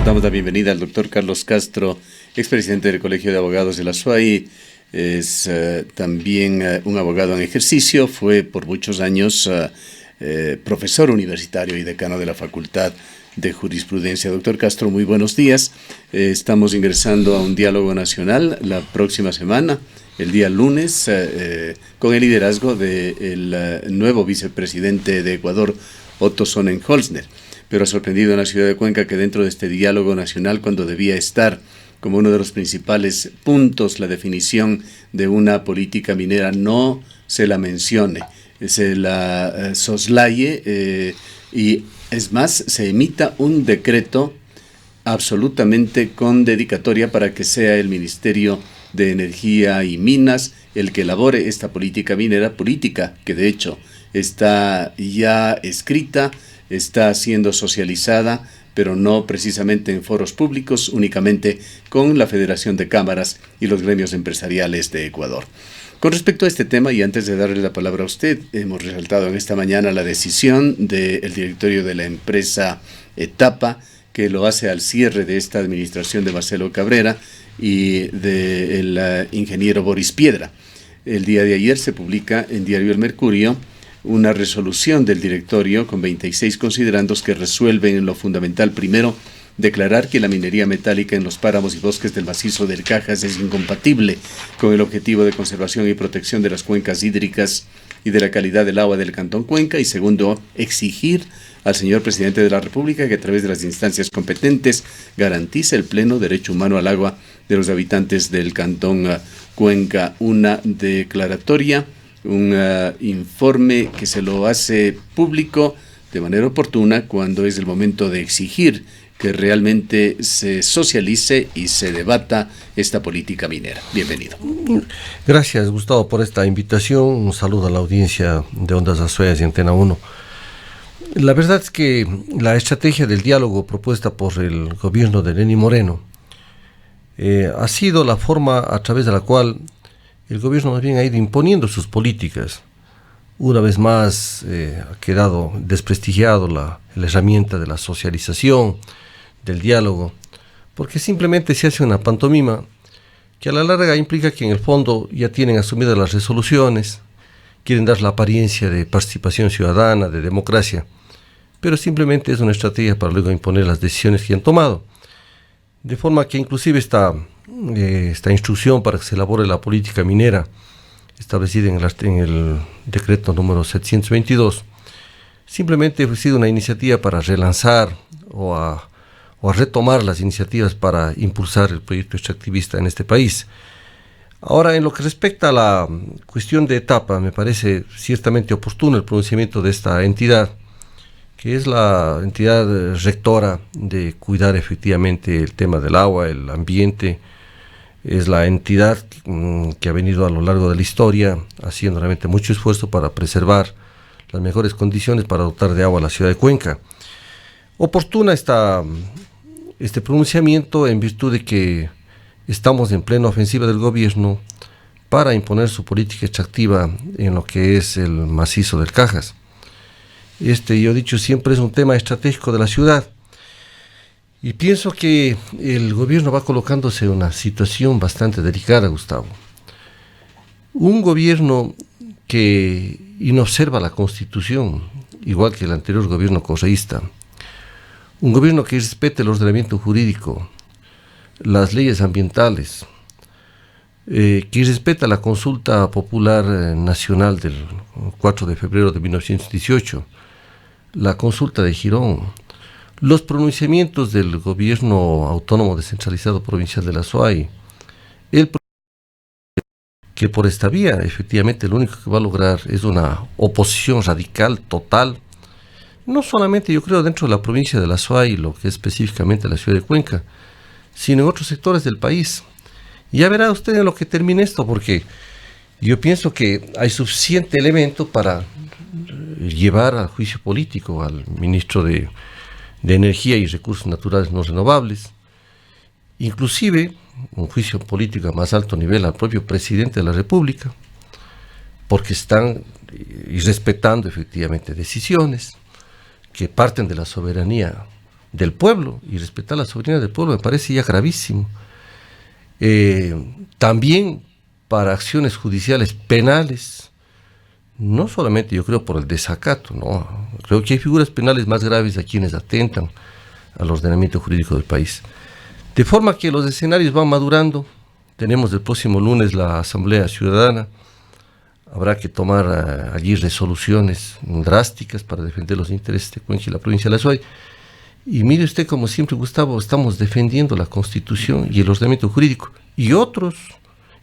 Damos la bienvenida al doctor Carlos Castro, expresidente del Colegio de Abogados de la SUAY. Es también un abogado en ejercicio, fue por muchos años profesor universitario y decano de la Facultad de Jurisprudencia. Doctor Castro, muy buenos días. Estamos ingresando a un diálogo nacional la próxima semana, el día lunes, con el liderazgo del nuevo vicepresidente de Ecuador, Otto Sonnenholzner. Pero ha sorprendido en la ciudad de Cuenca que dentro de este diálogo nacional, cuando debía estar como uno de los principales puntos la definición de una política minera, no se la mencione, se la soslaye y es más, se emita un decreto absolutamente con dedicatoria para que sea el Ministerio de Energía y Minas el que elabore esta política minera, política que de hecho está ya escrita, está siendo socializada, pero no precisamente en foros públicos, únicamente con la Federación de Cámaras y los gremios empresariales de Ecuador. Con respecto a este tema, y antes de darle la palabra a usted, hemos resaltado en esta mañana la decisión del directorio de la empresa Etapa, que lo hace al cierre de esta administración de Marcelo Cabrera y del ingeniero Boris Piedra. El día de ayer se publica en Diario El Mercurio una resolución del directorio con 26 considerandos que resuelven en lo fundamental. Primero, declarar que la minería metálica en los páramos y bosques del macizo del Cajas es incompatible con el objetivo de conservación y protección de las cuencas hídricas y de la calidad del agua del Cantón Cuenca. Y segundo, exigir al señor presidente de la República que a través de las instancias competentes garantice el pleno derecho humano al agua de los habitantes del Cantón Cuenca. Una declaratoria, un informe que se lo hace público de manera oportuna cuando es el momento de exigir que realmente se socialice y se debata esta política minera. Bienvenido. Gracias, Gustavo, por esta invitación. Un saludo a la audiencia de Ondas Azuayas y Antena 1. La verdad es que la estrategia del diálogo propuesta por el gobierno de Lenín Moreno ha sido la forma a través de la cual el gobierno más bien ha ido imponiendo sus políticas. Una vez más ha quedado desprestigiado la herramienta de la socialización, del diálogo, porque simplemente se hace una pantomima que a la larga implica que en el fondo ya tienen asumidas las resoluciones, quieren dar la apariencia de participación ciudadana, de democracia, pero simplemente es una estrategia para luego imponer las decisiones que han tomado. De forma que inclusive esta instrucción para que se elabore la política minera establecida en el decreto número 722 simplemente ha sido una iniciativa para relanzar o a retomar las iniciativas para impulsar el proyecto extractivista en este país. Ahora, en lo que respecta a la cuestión de Etapa, me parece ciertamente oportuno el pronunciamiento de esta entidad, que es la entidad rectora de cuidar efectivamente el tema del agua, el ambiente. Es la entidad que ha venido a lo largo de la historia haciendo realmente mucho esfuerzo para preservar las mejores condiciones para dotar de agua a la ciudad de Cuenca. Oportuna está este pronunciamiento en virtud de que estamos en plena ofensiva del gobierno para imponer su política extractiva en lo que es el macizo del Cajas. Yo he dicho siempre, es un tema estratégico de la ciudad. Y pienso que el gobierno va colocándose en una situación bastante delicada, Gustavo. Un gobierno que inobserva la Constitución, igual que el anterior gobierno correísta. Un gobierno que respete el ordenamiento jurídico, las leyes ambientales, que respeta la consulta popular nacional del 4 de febrero de 1918, la consulta de Girón, los pronunciamientos del gobierno autónomo descentralizado provincial de la SUAY, que por esta vía efectivamente lo único que va a lograr es una oposición radical, total, no solamente yo creo dentro de la provincia de la SUAY, lo que es específicamente la ciudad de Cuenca, sino en otros sectores del país. Y ya verá usted en lo que termine esto, porque yo pienso que hay suficiente elemento para llevar al juicio político al ministro de Energía y Recursos Naturales No Renovables, inclusive un juicio político a más alto nivel al propio presidente de la República, porque están irrespetando efectivamente decisiones que parten de la soberanía del pueblo y respetar la soberanía del pueblo me parece ya gravísimo. También para acciones judiciales penales, no solamente yo creo por el desacato, no, creo que hay figuras penales más graves a quienes atentan al ordenamiento jurídico del país. De forma que los escenarios van madurando. Tenemos el próximo lunes la Asamblea Ciudadana. Habrá que tomar allí resoluciones drásticas para defender los intereses de Cuenca y la provincia de La Suay. Y mire usted, como siempre, Gustavo, estamos defendiendo la Constitución y el ordenamiento jurídico. Y otros,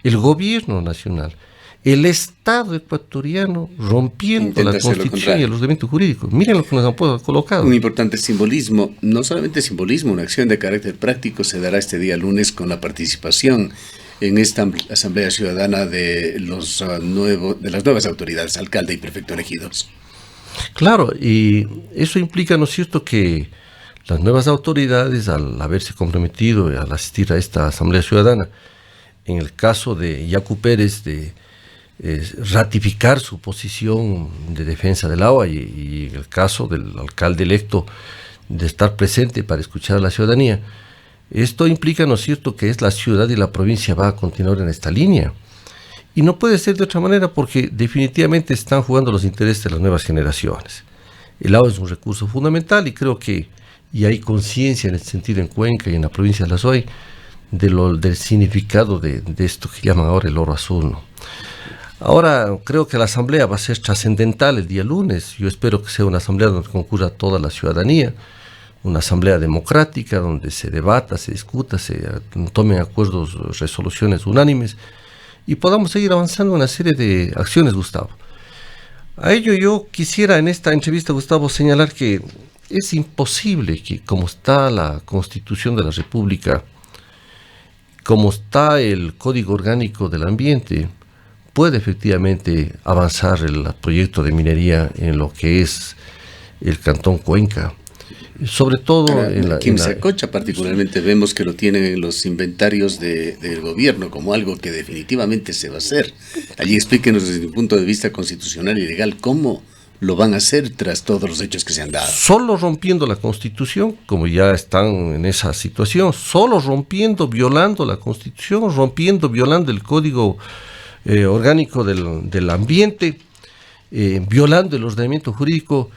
el gobierno nacional, el Estado ecuatoriano, rompiendo Intenta la Constitución y el ordenamiento jurídico. Miren lo que nos han colocado. Un importante simbolismo, no solamente simbolismo, una acción de carácter práctico se dará este día lunes con la participación en esta Asamblea Ciudadana de de las nuevas autoridades, alcalde y prefecto elegidos. Claro, y eso implica, ¿no es cierto?, que las nuevas autoridades, al haberse comprometido al asistir a esta Asamblea Ciudadana, en el caso de Yacu Pérez, de ratificar su posición de defensa del agua y en el caso del alcalde electo de estar presente para escuchar a la ciudadanía, esto implica, ¿no es cierto?, que es la ciudad y la provincia va a continuar en esta línea. Y no puede ser de otra manera porque definitivamente están jugando los intereses de las nuevas generaciones. El agua es un recurso fundamental y creo que y hay conciencia en este sentido en Cuenca y en la provincia de La Suay del significado de esto que llaman ahora el oro azul, ¿no? Ahora creo que la asamblea va a ser trascendental el día lunes. Yo espero que sea una asamblea donde concurra toda la ciudadanía, una asamblea democrática donde se debata, se discuta, se tomen acuerdos, resoluciones unánimes y podamos seguir avanzando en una serie de acciones, Gustavo. A ello yo quisiera en esta entrevista, Gustavo, señalar que es imposible que, como está la Constitución de la República, como está el Código Orgánico del Ambiente, puede efectivamente avanzar el proyecto de minería en lo que es el Cantón Cuenca. Sobre todo en la... Quimsacocha particularmente vemos que lo tienen en los inventarios del gobierno como algo que definitivamente se va a hacer. Allí explíquenos desde un punto de vista constitucional y legal cómo lo van a hacer tras todos los hechos que se han dado. Solo rompiendo la Constitución, como ya están en esa situación, solo rompiendo, violando la Constitución, violando el Código Orgánico del Ambiente, violando el ordenamiento jurídico,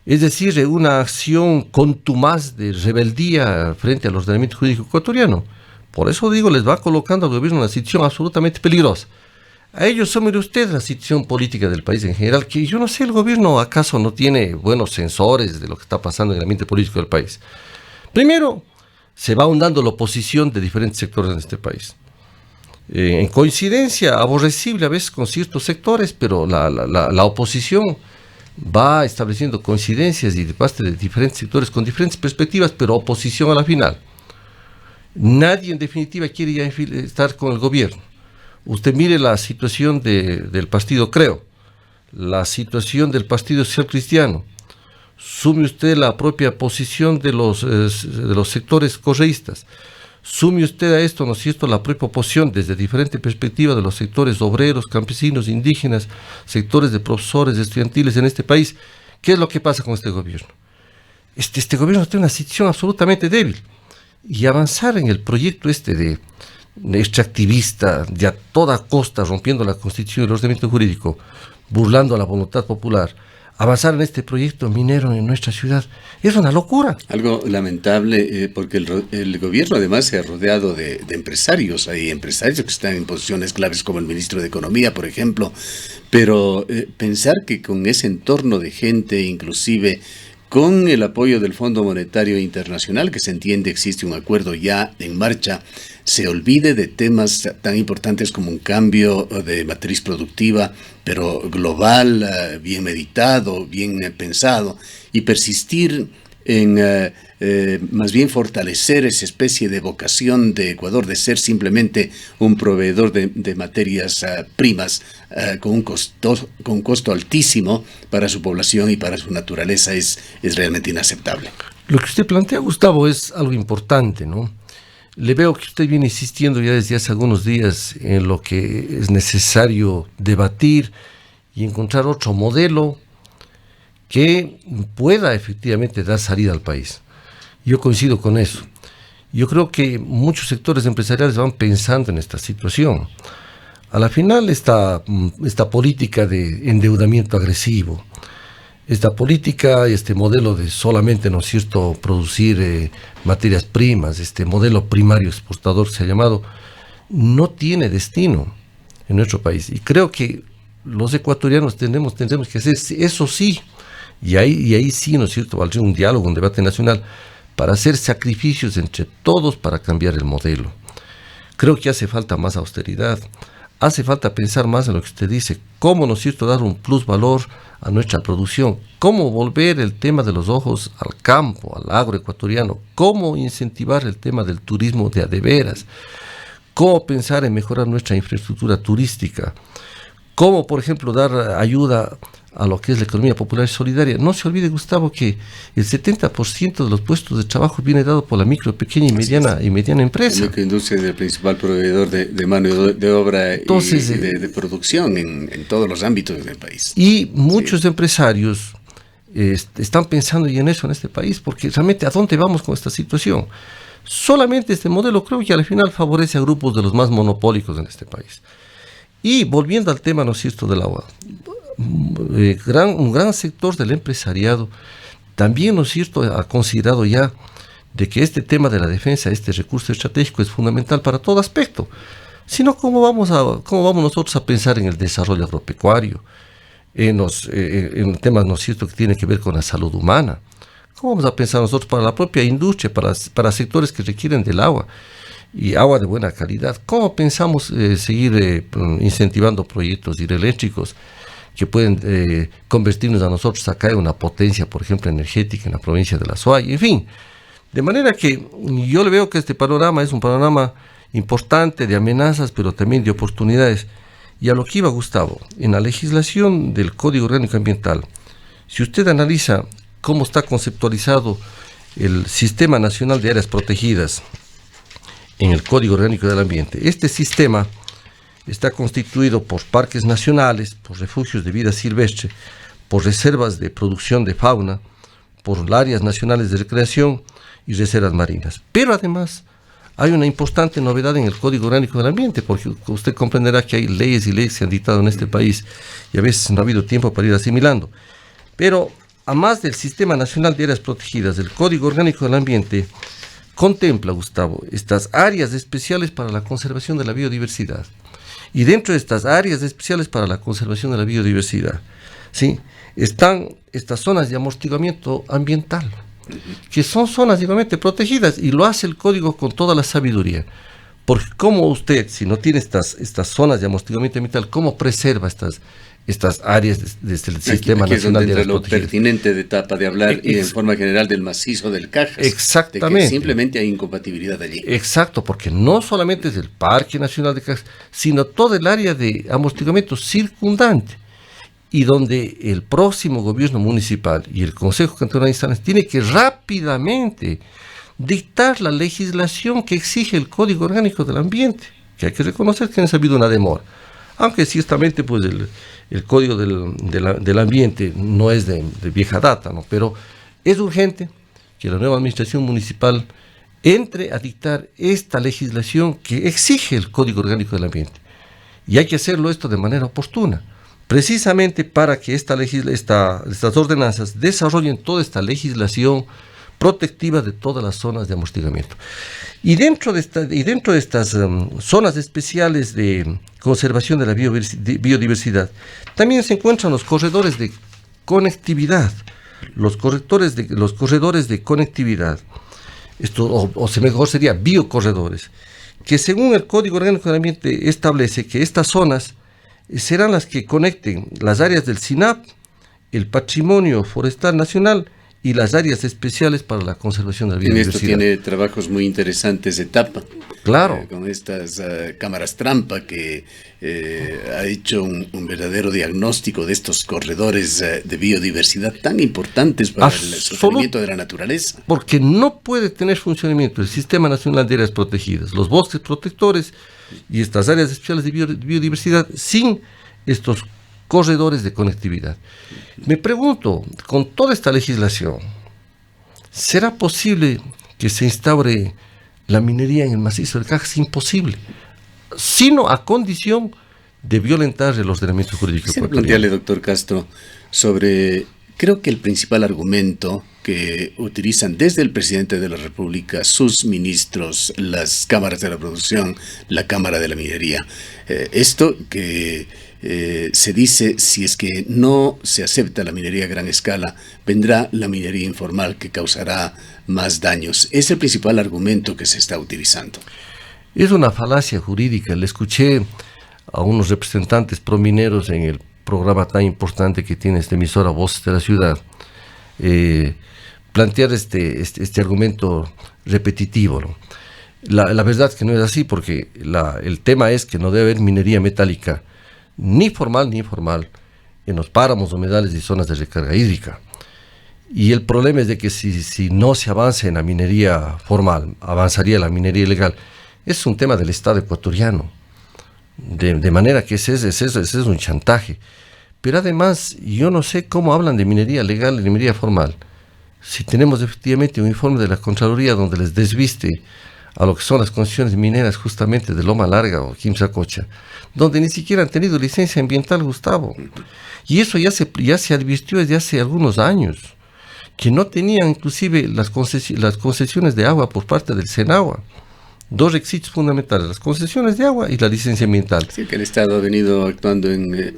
es decir, una acción contumaz de rebeldía frente al ordenamiento jurídico ecuatoriano. Por eso digo, les va colocando al gobierno una situación absolutamente peligrosa. A ellos súmele usted la situación política del país en general, que yo no sé, el gobierno acaso no tiene buenos sensores de lo que está pasando en el ambiente político del país. Primero, se va ahondando la oposición de diferentes sectores en este país. En coincidencia, aborrecible a veces con ciertos sectores, pero la oposición va estableciendo coincidencias y de parte de diferentes sectores con diferentes perspectivas, pero oposición a la final. Nadie en definitiva quiere ya estar con el gobierno. Usted mire la situación del partido Creo, la situación del Partido Social Cristiano, sume usted la propia posición de los sectores correístas, sume usted a esto, ¿no es cierto?, la propia oposición desde diferentes perspectivas de los sectores obreros, campesinos, indígenas, sectores de profesores, estudiantiles en este país. ¿Qué es lo que pasa con este gobierno? Este gobierno tiene una situación absolutamente débil y avanzar en el proyecto de extractivista, de a toda costa rompiendo la Constitución y el ordenamiento jurídico, burlando a la voluntad popular, avanzar en este proyecto minero en nuestra ciudad, es una locura. Algo lamentable porque el gobierno además se ha rodeado de empresarios. Hay empresarios que están en posiciones claves como el ministro de Economía, por ejemplo, pero pensar que con ese entorno de gente, inclusive con el apoyo del Fondo Monetario Internacional, que se entiende existe un acuerdo ya en marcha, se olvide de temas tan importantes como un cambio de matriz productiva, pero global, bien meditado, bien pensado, y persistir en más bien fortalecer esa especie de vocación de Ecuador de ser simplemente un proveedor de materias primas con un costo altísimo para su población y para su naturaleza es realmente inaceptable. Lo que usted plantea, Gustavo, es algo importante, ¿no? Le veo que usted viene insistiendo ya desde hace algunos días en lo que es necesario debatir y encontrar otro modelo que pueda efectivamente dar salida al país. Yo coincido con eso. Yo creo que muchos sectores empresariales van pensando en esta situación. A la final, esta política de endeudamiento agresivo, esta política, este modelo de solamente, ¿no es cierto?, producir materias primas, este modelo primario exportador que se ha llamado, no tiene destino en nuestro país. Y creo que los ecuatorianos tendremos que hacer eso sí, y ahí sí, ¿no es cierto?, valdría un diálogo, un debate nacional, para hacer sacrificios entre todos para cambiar el modelo. Creo que hace falta más austeridad, hace falta pensar más en lo que usted dice, cómo, ¿no es cierto?, dar un plus valor a nuestra producción, cómo volver el tema de los ojos al campo, al agroecuatoriano, cómo incentivar el tema del turismo de a de veras, cómo pensar en mejorar nuestra infraestructura turística, cómo, por ejemplo, dar ayuda a lo que es la economía popular y solidaria. No se olvide, Gustavo, que el 70% de los puestos de trabajo viene dado por la micro, pequeña y mediana empresa. La microindustria es el principal proveedor de mano de obra. Entonces, y de producción en todos los ámbitos del país. Y muchos empresarios están pensando y en eso en este país, porque realmente ¿a dónde vamos con esta situación? Solamente este modelo creo que al final favorece a grupos de los más monopólicos en este país. Y volviendo al tema, ¿no es cierto?, del agua, un gran sector del empresariado también, ¿no es cierto?, ha considerado ya de que este tema de la defensa, este recurso estratégico es fundamental para todo aspecto. Sino ¿cómo vamos nosotros a pensar en el desarrollo agropecuario, en temas, ¿no es cierto?, que tienen que ver con la salud humana? ¿Cómo vamos a pensar nosotros para la propia industria, para sectores que requieren del agua y agua de buena calidad? ¿Cómo pensamos seguir incentivando proyectos hidroeléctricos que pueden convertirnos a nosotros acá en una potencia, por ejemplo, energética en la provincia de La Suay? En fin, de manera que yo le veo que este panorama es un panorama importante de amenazas, pero también de oportunidades. Y a lo que iba, Gustavo, en la legislación del Código Orgánico Ambiental, si usted analiza cómo está conceptualizado el Sistema Nacional de Áreas Protegidas en el Código Orgánico del Ambiente, este sistema está constituido por parques nacionales, por refugios de vida silvestre, por reservas de producción de fauna, por áreas nacionales de recreación y reservas marinas. Pero además hay una importante novedad en el Código Orgánico del Ambiente, porque usted comprenderá que hay leyes y leyes que se han dictado en este país y a veces no ha habido tiempo para ir asimilando. Pero a más del Sistema Nacional de Áreas Protegidas, el Código Orgánico del Ambiente contempla, Gustavo, estas áreas especiales para la conservación de la biodiversidad. Y dentro de estas áreas especiales para la conservación de la biodiversidad, ¿sí?, están estas zonas de amortiguamiento ambiental, que son zonas igualmente protegidas, y lo hace el código con toda la sabiduría. Porque cómo usted, si no tiene estas zonas de amortiguamiento ambiental, ¿cómo preserva estas áreas del Sistema Nacional de Áreas Protegidas? Lo pertinente de etapa de hablar y en forma general del macizo del Cajas. Exactamente. De que simplemente hay incompatibilidad allí. Exacto, porque no solamente es el Parque Nacional de Cajas, sino todo el área de amortiguamiento circundante, y donde el próximo gobierno municipal y el Consejo Cantonal de Instancias tiene que rápidamente dictar la legislación que exige el Código Orgánico del Ambiente, que hay que reconocer que ha habido una demora. Aunque ciertamente pues el Código del Ambiente no es de vieja data, ¿no? Pero es urgente que la nueva administración municipal entre a dictar esta legislación que exige el Código Orgánico del Ambiente. Y hay que hacerlo esto de manera oportuna, precisamente para que estas ordenanzas desarrollen toda esta legislación protectiva de todas las zonas de amortiguamiento. Y dentro de estas zonas especiales de conservación de la biodiversidad, también se encuentran los corredores de conectividad, los corredores de conectividad, mejor sería biocorredores, que según el Código Orgánico del Ambiente establece que estas zonas serán las que conecten las áreas del SINAP, el Patrimonio Forestal Nacional y las áreas especiales para la conservación de la biodiversidad. En esto tiene trabajos muy interesantes de etapa. Claro. Con estas cámaras trampa que ha hecho un verdadero diagnóstico de estos corredores de biodiversidad tan importantes para el sostenimiento de la naturaleza. Porque no puede tener funcionamiento el Sistema Nacional de Áreas Protegidas, los bosques protectores y estas áreas especiales de biodiversidad sin estos corredores de conectividad. Me pregunto, con toda esta legislación, ¿Será posible que se instaure la minería en el macizo del Cajas? Es imposible, sino a condición de violentar el ordenamiento jurídico Quisiera ecuatoriano. plantearle, doctor Castro, sobre, creo que el principal argumento que utilizan desde el presidente de la República, sus ministros, las cámaras de la producción, la Cámara de la Minería. Esto que se dice, si es que no se acepta la minería a gran escala, vendrá la minería informal que causará más daños. Es el principal argumento que se está utilizando. Es una falacia jurídica. Le escuché a unos representantes promineros en el programa tan importante que tiene esta emisora Voces de la Ciudad plantear este argumento repetitivo, ¿no? La verdad es que no es así, porque el tema es que no debe haber minería metálica ni formal ni informal en los páramos, humedales y zonas de recarga hídrica. Y el problema es de que si no se avanza en la minería formal, avanzaría la minería ilegal. Es un tema del Estado ecuatoriano, de manera que ese es un chantaje. Pero además, yo no sé cómo hablan de minería legal y de minería formal, si tenemos efectivamente un informe de la Contraloría donde les desviste a lo que son las concesiones mineras justamente de Loma Larga o Quimsacocha, donde ni siquiera han tenido licencia ambiental, Gustavo. Y eso ya se advirtió desde hace algunos años, que no tenían inclusive las concesiones de agua por parte del SENAGUA. Dos requisitos fundamentales: las concesiones de agua y la licencia ambiental. Sí, que el Estado ha venido actuando en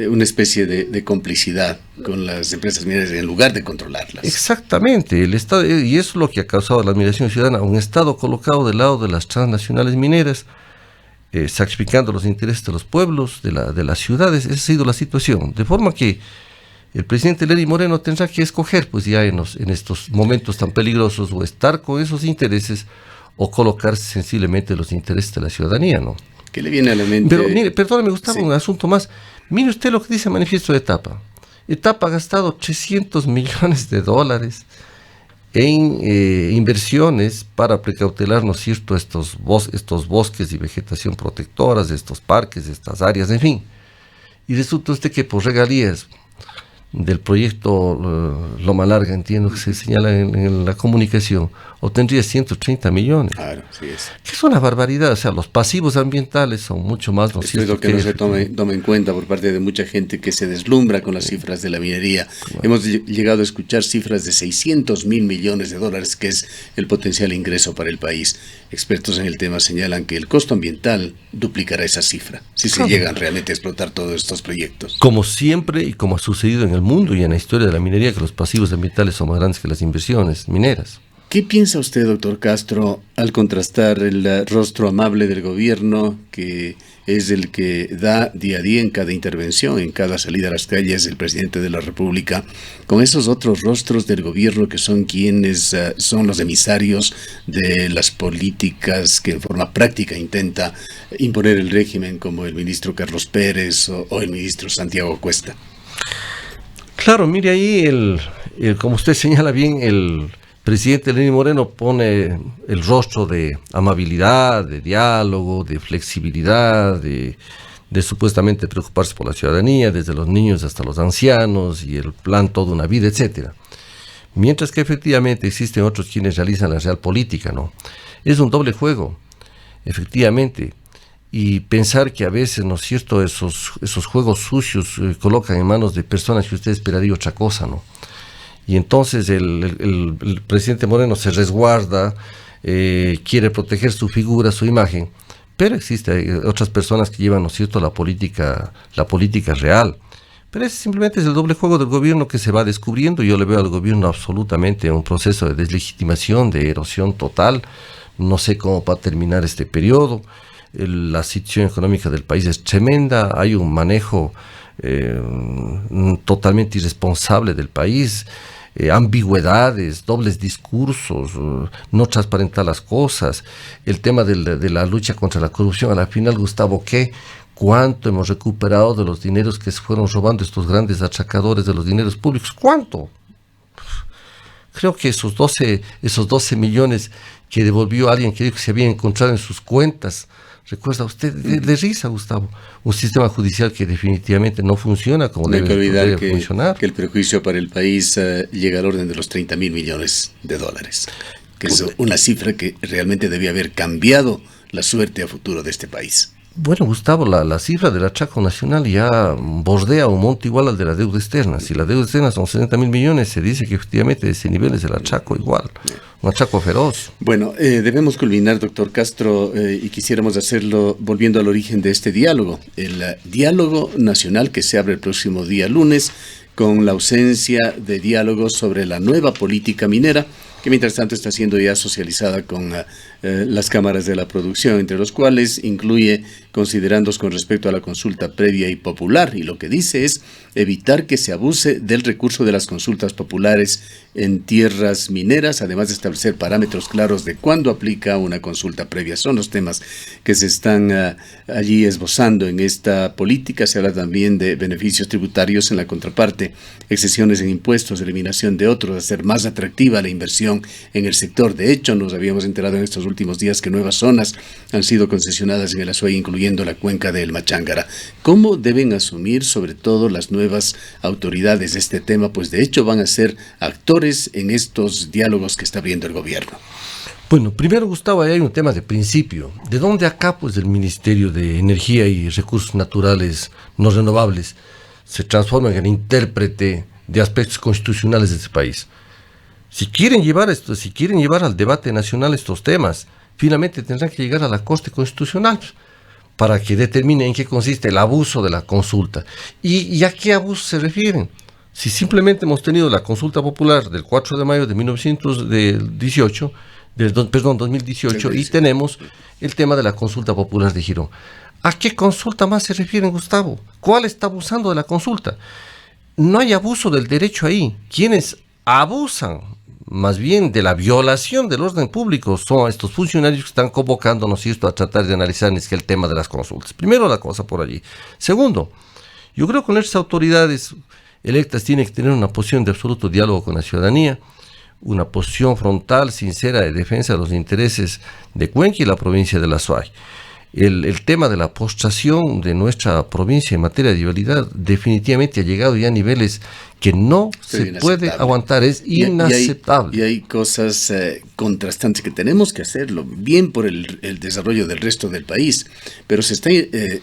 una especie de complicidad con las empresas mineras en lugar de controlarlas. Exactamente, el Estado, y eso es lo que ha causado la admiración ciudadana, un Estado colocado del lado de las transnacionales mineras, sacrificando los intereses de los pueblos, de las ciudades. Esa ha sido la situación, de forma que el presidente Lenín Moreno tendrá que escoger, pues ya en estos momentos tan peligrosos, o estar con esos intereses o colocarse sensiblemente los intereses de la ciudadanía, ¿no? ¿Qué le viene a la mente? Pero mire, perdóneme, Gustavo, Sí. un asunto más. Mire usted lo que dice el manifiesto de Etapa. Etapa ha gastado $300 millones en inversiones para precautelar, ¿no es cierto?, estos bosques y vegetación protectoras, estos parques, estas áreas, en fin. Y resulta usted que por regalías del proyecto Loma Larga, entiendo que se señala en la comunicación, obtendría 130 millones. Claro, sí es. Que es una barbaridad. O sea, los pasivos ambientales son mucho más Esto es lo que no se toma en cuenta por parte de mucha gente que se deslumbra con las cifras de la minería. Bueno. Hemos llegado a escuchar cifras de $600 mil millones, que es el potencial ingreso para el país. Expertos en el tema señalan que el costo ambiental duplicará esa cifra, si se llegan realmente a explotar todos estos proyectos. Como siempre y como ha sucedido en el mundo y en la historia de la minería, que los pasivos ambientales son más grandes que las inversiones mineras. ¿Qué piensa usted, doctor Castro, al contrastar el rostro amable del gobierno, que es el que da día a día en cada intervención, en cada salida a las calles del presidente de la República, con esos otros rostros del gobierno que son quienes son los emisarios de las políticas que en forma práctica intenta imponer el régimen, como el ministro Carlos Pérez o el ministro Santiago Cuesta? Claro, mire ahí, como usted señala bien, el presidente Lenín Moreno pone el rostro de amabilidad, de diálogo, de flexibilidad, de supuestamente preocuparse por la ciudadanía, desde los niños hasta los ancianos, y el plan toda una vida, etcétera. Mientras que efectivamente existen otros quienes realizan la real política, ¿no? Es un doble juego, efectivamente. Y pensar que a veces, ¿no es cierto?, esos juegos sucios colocan en manos de personas que usted esperaría otra cosa, ¿no? Y entonces el presidente Moreno se resguarda, quiere proteger su figura, su imagen, pero existen otras personas que llevan, ¿no es cierto?, la política real. Pero ese simplemente es el doble juego del gobierno que se va descubriendo. Yo le veo al gobierno absolutamente en un proceso de deslegitimación, de erosión total. No sé cómo va a terminar este periodo. La situación económica del país es tremenda, hay un manejo totalmente irresponsable del país, ambigüedades, dobles discursos, no transparentar las cosas, el tema de la lucha contra la corrupción. A la final, Gustavo, ¿cuánto hemos recuperado de los dineros que se fueron robando estos grandes atracadores de los dineros públicos? ¿Cuánto? Creo que esos 12 millones que devolvió alguien que dijo que se había encontrado en sus cuentas Recuerda usted, de risa, Gustavo, un sistema judicial que definitivamente no funciona como no hay que olvidar funcionar. Que el perjuicio para el país llega al orden de los 30.000 millones de dólares, que es una cifra que realmente debía haber cambiado la suerte a futuro de este país. Bueno, Gustavo, la cifra del atraco nacional ya bordea un monto igual al de la deuda externa. Si la deuda externa son 60.000 millones, se dice que efectivamente ese nivel es el atraco igual, un atraco feroz. Bueno, debemos culminar, doctor Castro, y quisiéramos hacerlo volviendo al origen de este diálogo, el diálogo nacional que se abre el próximo día lunes, con la ausencia de diálogo sobre la nueva política minera, que mientras tanto está siendo ya socializada con las cámaras de la producción, entre los cuales incluye considerandos con respecto a la consulta previa y popular, y lo que dice es evitar que se abuse del recurso de las consultas populares en tierras mineras, además de establecer parámetros claros de cuándo aplica una consulta previa. Son los temas que se están allí esbozando en esta política. Se habla también de beneficios tributarios en la contraparte, exenciones en impuestos, eliminación de otros, hacer más atractiva la inversión en el sector. De hecho, nos habíamos enterado en estos últimos días que nuevas zonas han sido concesionadas en el Azuay, incluyendo la cuenca del Machángara. ¿Cómo deben asumir sobre todo las nuevas autoridades este tema? Pues de hecho van a ser actores en estos diálogos que está abriendo el gobierno. Bueno, primero, Gustavo, hay un tema de principio. ¿De dónde acá, pues, el Ministerio de Energía y Recursos Naturales no renovables se transforma en el intérprete de aspectos constitucionales de este país? Si quieren llevar al debate nacional estos temas, finalmente tendrán que llegar a la Corte Constitucional para que determine en qué consiste el abuso de la consulta. ¿Y a qué abuso se refieren? Si simplemente hemos tenido la consulta popular del 4 de mayo de 2018, y tenemos el tema de la consulta popular de Girón. ¿A qué consulta más se refieren, Gustavo? ¿Cuál está abusando de la consulta? No hay abuso del derecho ahí. Quienes abusan más bien de la violación del orden público son estos funcionarios que están convocándonos a tratar de analizar el tema de las consultas. Primero, la cosa por allí. Segundo, yo creo que nuestras autoridades electas tienen que tener una posición de absoluto diálogo con la ciudadanía, una posición frontal, sincera, de defensa de los intereses de Cuenca y la provincia de la Azuay. El tema de la postración de nuestra provincia en materia de vialidad definitivamente ha llegado ya a niveles que no se puede aguantar, es inaceptable. Y hay cosas contrastantes que tenemos que hacerlo, bien por el desarrollo del resto del país, pero se está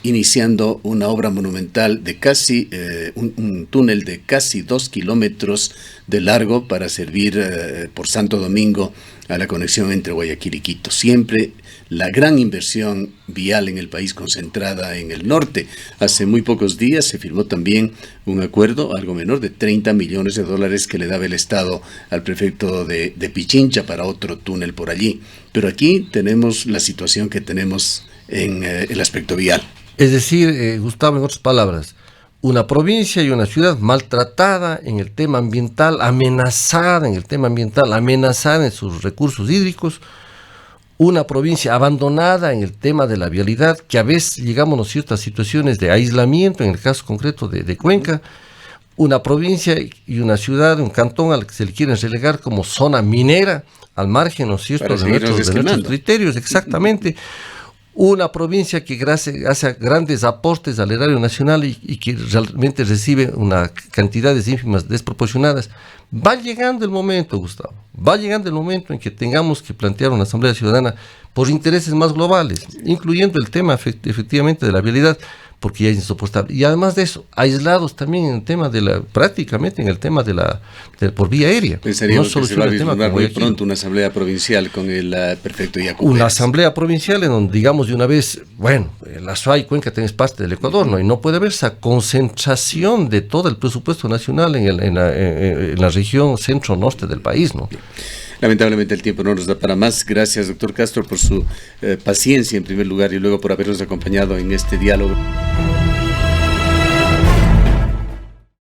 iniciando una obra monumental de casi, un túnel de casi 2 kilómetros de largo para servir por Santo Domingo a la conexión entre Guayaquil y Quito. Siempre la gran inversión vial en el país concentrada en el norte. Hace muy pocos días se firmó también un acuerdo, algo menor de 30 millones de dólares que le daba el Estado al prefecto de Pichincha para otro túnel por allí. Pero aquí tenemos la situación que tenemos en el aspecto vial. Es decir, Gustavo, en otras palabras, una provincia y una ciudad maltratada en el tema ambiental, amenazada en sus recursos hídricos, una provincia abandonada en el tema de la vialidad, que a veces llegamos a ciertas situaciones de aislamiento, en el caso concreto de Cuenca, una provincia y una ciudad, un cantón al que se le quieren relegar como zona minera, al margen, ¿no es cierto?, de nuestros criterios, exactamente. Una provincia que hace grandes aportes al erario nacional y que realmente recibe una cantidades ínfimas desproporcionadas. Va llegando el momento, Gustavo, en que tengamos que plantear una asamblea ciudadana por intereses más globales, incluyendo el tema efectivamente de la vialidad, porque ya es insoportable. Y además de eso, aislados también en el tema prácticamente en el tema por vía aérea. Pensaríamos que se va a vislumbrar muy pronto una asamblea provincial con el prefecto Yacuberas. Una asamblea provincial en donde digamos de una vez, bueno, la Azuay y Cuenca es parte del Ecuador, ¿no? Y no puede haber esa concentración de todo el presupuesto nacional en la región centro-norte del país, ¿no? Lamentablemente el tiempo no nos da para más. Gracias, doctor Castro, por su paciencia en primer lugar y luego por habernos acompañado en este diálogo.